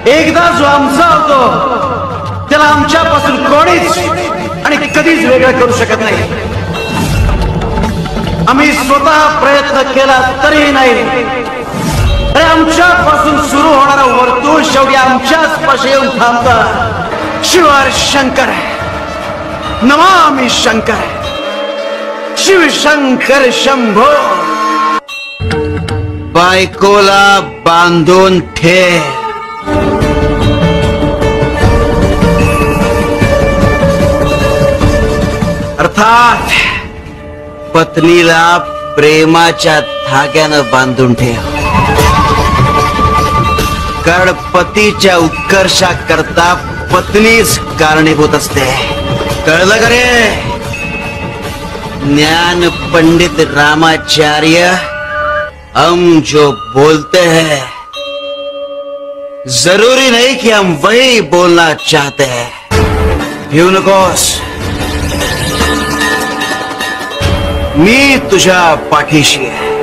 एकदा जो आमचा होतो त्याला आमच्यापासून कोणीच आणि कधीच वेगळं करू शकत नाही. आम्ही स्वतः प्रयत्न केला तरी नाही. अरे आमच्यापासून सुरू होणारा वर्तुळ शेवटी आमच्याच पाशी येऊन थांबतं. शिवार शंकर नमामि शंकर शिव शंकर शंभो. बायकोला बांधून ठेव. अर्थात पत्नीला प्रेमाच्या धाग्यानं बांधून ठेव. कारण पतीच्या उत्कर्षाकरता पत्नीच कारणीभूत असते. कळलं का रे? ज्ञान पंडित रामाचार्य हम जो बोलते हैं जरूरी नहीं कि हम वही बोलना चाहते हैं. भिऊ नकोस. मी तुझ्या पाठीशी आहे.